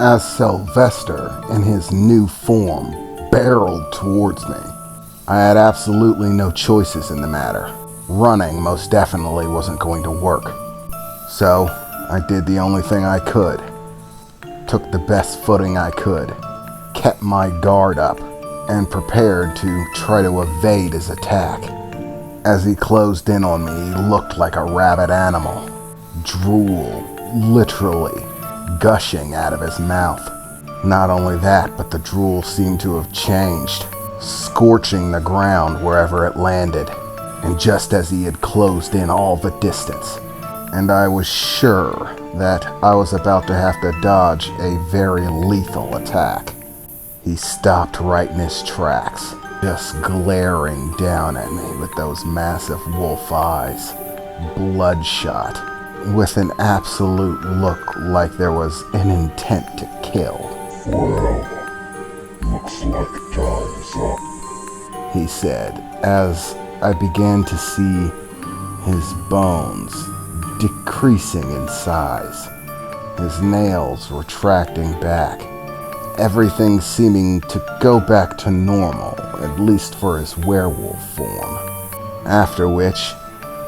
as Sylvester, in his new form, barreled towards me. I had absolutely no choices in the matter. Running most definitely wasn't going to work. So, I did the only thing I could. Took the best footing I could, kept my guard up, and prepared to try to evade his attack. As he closed in on me, he looked like a rabid animal. Drool, literally, gushing out of his mouth. Not only that, but the drool seemed to have changed, scorching the ground wherever it landed, and just as he had closed in all the distance. And I was sure that I was about to have to dodge a very lethal attack. He stopped right in his tracks, just glaring down at me with those massive wolf eyes, bloodshot, with an absolute look like there was an intent to kill. Well, looks like time's up, he said, as I began to see his bones decreasing in size, his nails retracting back, everything seeming to go back to normal, at least for his werewolf form. After which,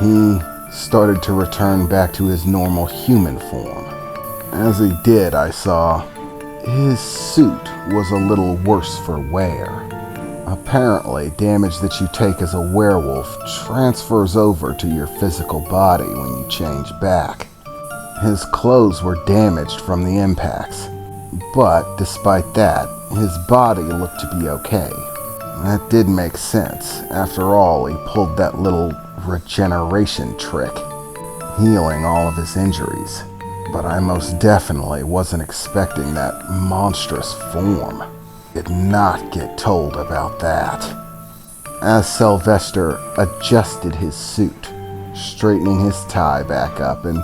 he started to return back to his normal human form. As he did, I saw his suit was a little worse for wear. Apparently, damage that you take as a werewolf transfers over to your physical body when you change back. His clothes were damaged from the impacts, but despite that, his body looked to be okay. That did make sense. After all, he pulled that little regeneration trick, healing all of his injuries. But I most definitely wasn't expecting that monstrous form. Did not get told about that. As Sylvester adjusted his suit, straightening his tie back up and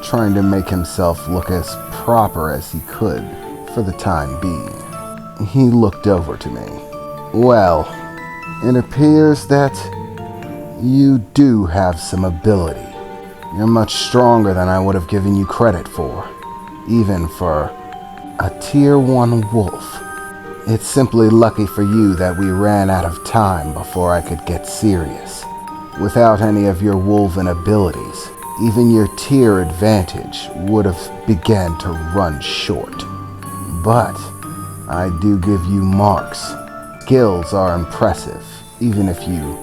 trying to make himself look as proper as he could for the time being, he looked over to me. Well, it appears that you do have some ability. You're much stronger than I would have given you credit for, even for a Tier 1 wolf. It's simply lucky for you that we ran out of time before I could get serious. Without any of your wolven abilities, even your tier advantage would have began to run short. But I do give you marks. Skills are impressive, even if you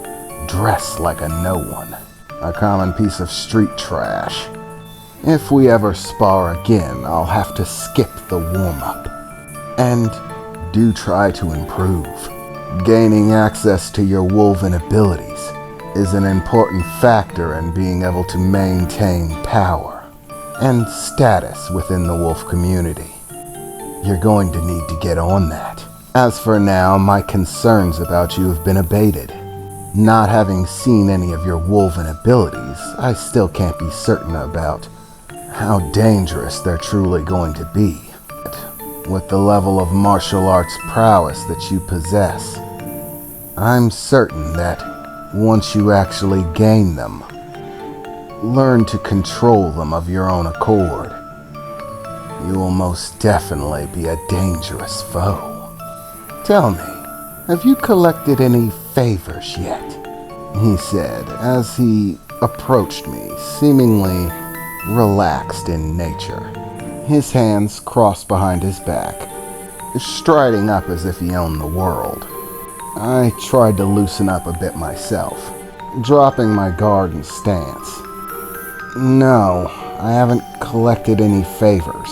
dress like a no one. A common piece of street trash. If we ever spar again, I'll have to skip the warm-up. And do try to improve. Gaining access to your wolven abilities is an important factor in being able to maintain power and status within the wolf community. You're going to need to get on that. As for now, my concerns about you have been abated. Not having seen any of your wolven abilities, I still can't be certain about how dangerous they're truly going to be. With the level of martial arts prowess that you possess, I'm certain that once you actually gain them, learn to control them of your own accord, you will most definitely be a dangerous foe. Tell me, have you collected any favors yet? He said as he approached me, seemingly relaxed in nature. His hands crossed behind his back, striding up as if he owned the world. I tried to loosen up a bit myself, dropping my guard and stance. No, I haven't collected any favors.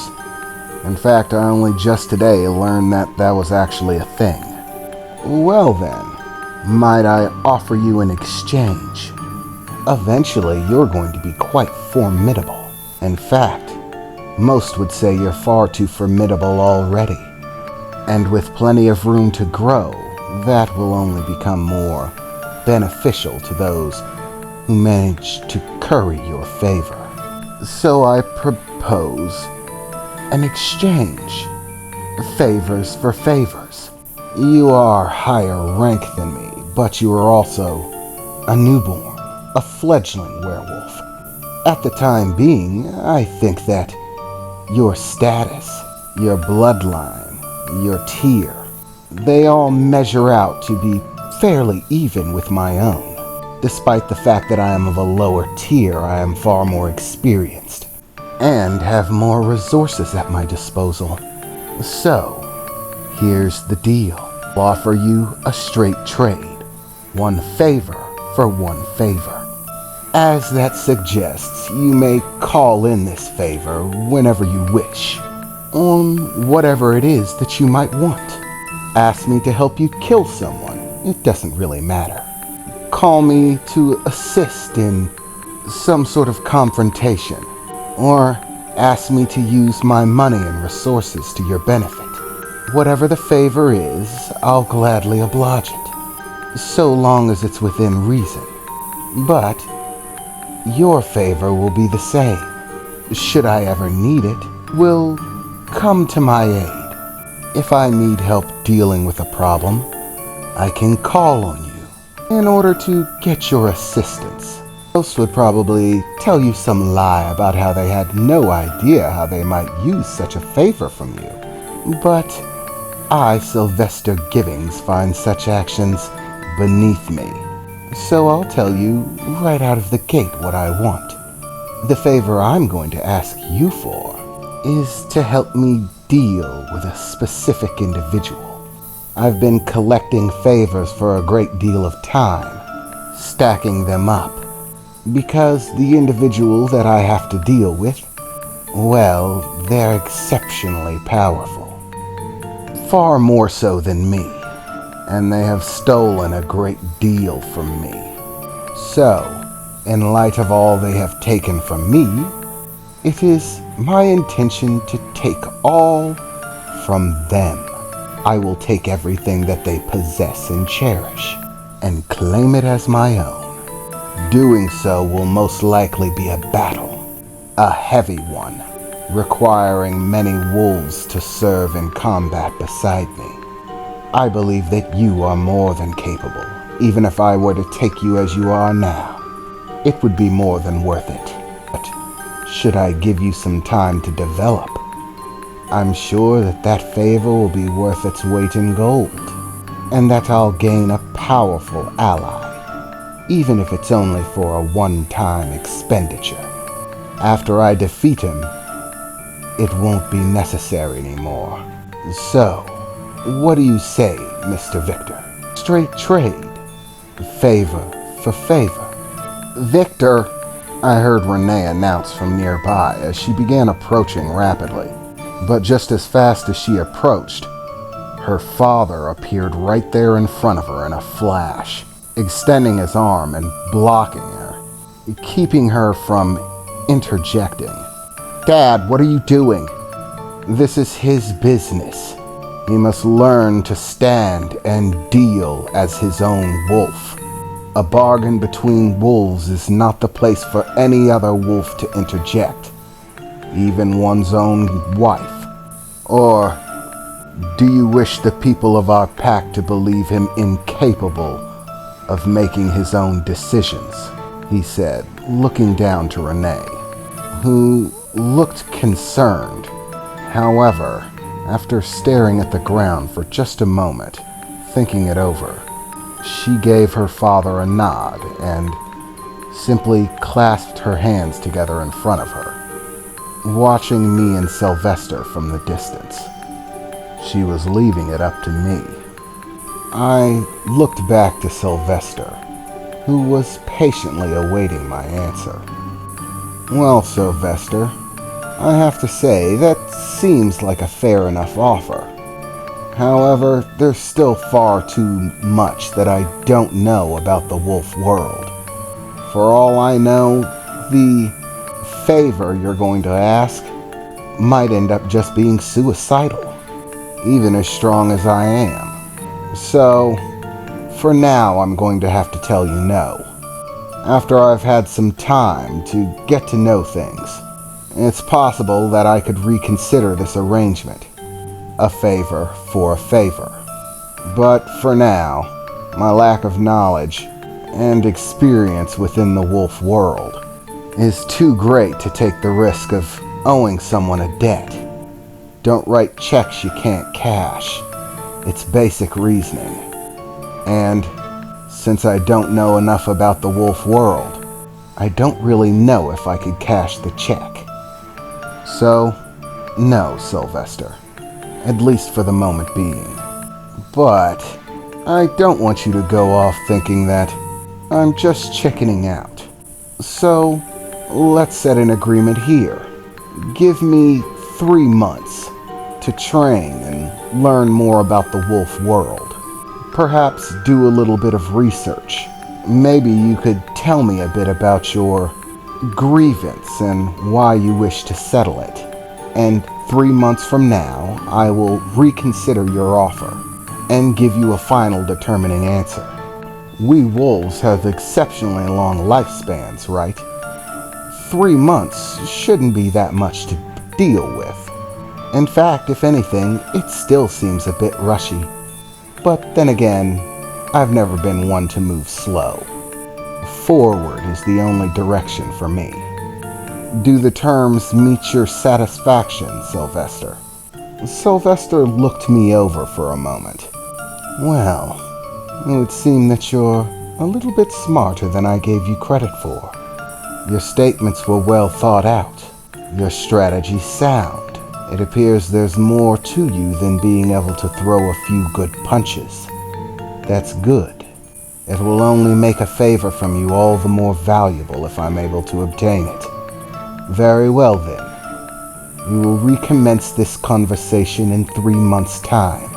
In fact, I only just today learned that that was actually a thing. Well then, might I offer you an exchange? Eventually, you're going to be quite formidable. In fact, most would say you're far too formidable already. And with plenty of room to grow, that will only become more beneficial to those who manage to curry your favor. So I propose an exchange. Favors for favors. You are higher rank than me, but you are also a newborn, a fledgling werewolf. At the time being, I think that your status your bloodline, your tier, they all measure out to be fairly even with my own. Despite the fact that I am of a lower tier, I am far more experienced and have more resources at my disposal. So, here's the deal. I'll offer you a straight trade. One favor for one favor. As that suggests, you may call in this favor whenever you wish, on whatever it is that you might want. Ask me to help you kill someone, it doesn't really matter. Call me to assist in some sort of confrontation, or ask me to use my money and resources to your benefit. Whatever the favor is, I'll gladly oblige it, so long as it's within reason. But your favor will be the same. Should I ever need it, will come to my aid. If I need help dealing with a problem, I can call on you in order to get your assistance. Most would probably tell you some lie about how they had no idea how they might use such a favor from you. But I, Sylvester Gibbings, find such actions beneath me. So I'll tell you right out of the gate what I want. The favor I'm going to ask you for is to help me deal with a specific individual. I've been collecting favors for a great deal of time, stacking them up, because the individual that I have to deal with, well, they're exceptionally powerful. Far more so than me, and they have stolen a great deal from me. So, in light of all they have taken from me, it is my intention to take all from them. I will take everything that they possess and cherish, and claim it as my own. Doing so will most likely be a battle, a heavy one, requiring many wolves to serve in combat beside me. I believe that you are more than capable. Even if I were to take you as you are now, it would be more than worth it. But should I give you some time to develop, I'm sure that that favor will be worth its weight in gold, and that I'll gain a powerful ally, even if it's only for a one-time expenditure. After I defeat him, it won't be necessary anymore. So, what do you say, Mr. Victor? Straight trade. Favor for favor. Victor, I heard Renee announce from nearby as she began approaching rapidly. But just as fast as she approached, her father appeared right there in front of her in a flash, extending his arm and blocking her, keeping her from interjecting. Dad, what are you doing? This is his business. He must learn to stand and deal as his own wolf. A bargain between wolves is not the place for any other wolf to interject, even one's own wife. Or do you wish the people of our pack to believe him incapable of making his own decisions? He said, looking down to Renee, who looked concerned. However, after staring at the ground for just a moment, thinking it over, she gave her father a nod and simply clasped her hands together in front of her, watching me and Sylvester from the distance. She was leaving it up to me. I looked back to Sylvester, who was patiently awaiting my answer. Well, Sylvester, I have to say that seems like a fair enough offer. However, there's still far too much that I don't know about the wolf world. For all I know, the favor you're going to ask might end up just being suicidal, even as strong as I am. So, for now, I'm going to have to tell you no. After I've had some time to get to know things, it's possible that I could reconsider this arrangement. A favor for a favor. But for now, my lack of knowledge and experience within the wolf world is too great to take the risk of owing someone a debt. Don't write checks you can't cash. It's basic reasoning. And since I don't know enough about the wolf world, I don't really know if I could cash the check. So, no, Sylvester. At least for the moment being. But I don't want you to go off thinking that I'm just chickening out. So, let's set an agreement here. Give me 3 months to train and learn more about the wolf world. Perhaps do a little bit of research. Maybe you could tell me a bit about your grievance and why you wish to settle it. And 3 months from now, I will reconsider your offer and give you a final determining answer. We wolves have exceptionally long lifespans, right? 3 months shouldn't be that much to deal with. In fact, if anything, it still seems a bit rushy. But then again, I've never been one to move slow. Forward is the only direction for me. Do the terms meet your satisfaction, Sylvester? Sylvester looked me over for a moment. Well, it would seem that you're a little bit smarter than I gave you credit for. Your statements were well thought out. Your strategy sound. It appears there's more to you than being able to throw a few good punches. That's good. It will only make a favor from you all the more valuable if I'm able to obtain it. Very well then. We will recommence this conversation in 3 months' time.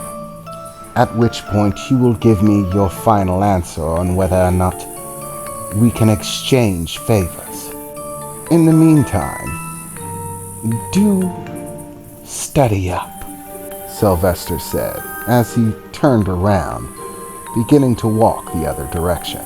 At which point you will give me your final answer on whether or not we can exchange favors. In the meantime, do study up, Sylvester said as he turned around, beginning to walk the other direction.